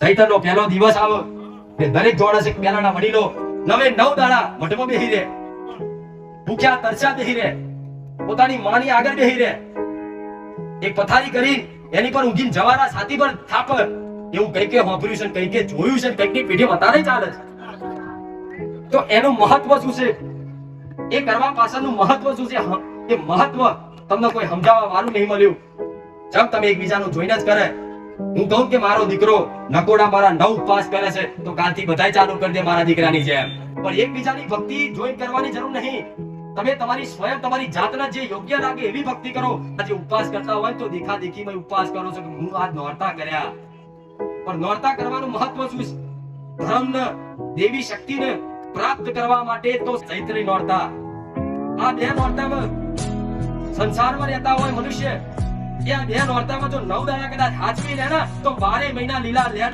ચૈતરનો પહેલો દિવસ આવે ને દરેક જોડે છે પહેલાના વડીલો 9 દાડા મઠમાં બેહી રહે, ભૂખ્યા તરસ્યા બેહી રહે, પોતાની માની આગળ બેહી રહે, એક પથારી કરી એની પર ઊંઘીને જવાના છાતી પર થાપ, એવું કઈ કે વાપર્યું છે, કઈ કે જોયું છે, કઈક ની પેઢી વધારે ચાલે છે. તો એનું મહત્વ શું છે, એ કરવા પાછળનું મહત્વ શું છે, એ મહત્વ તમને કોઈ સમજાવવા વાળું નહીં મળ્યું. જેમ તમે એકબીજાનું જોઈને જ કરે. હું કહું કે મારો દીકરો નકોડા મારા 9 ઉપવાસ કરે છે તો કાલથી બધાય ચાલુ કરી દે મારા દીકરાની જેમ. પણ એકબીજાની ભક્તિ જોઈન કરવાની જરૂર નહીં. તમે તમારી સ્વયં તમારી જાતના જે યોગ્ય લાગે એવી ભક્તિ કરો. આજે ઉપવાસ કરતા હોય તો દેખા દેખીમાં ઉપવાસ કરો છો કે હું આજ નોરતા કર્યા, પણ નોરતા કરવાનું મહત્વ શું છે? ધર્મને, દેવી શક્તિને પ્રાપ્ત કરવા માટે તો ચૈત્રી નોરતા. આ બે નોરતામાં સંસારમાં રહેતા હોય મનુષ્ય, એ આ બે નોરતામાં જો 9 દાડા કદાચ હાચવી લે ને તો 12 મહિના લીલા લહેર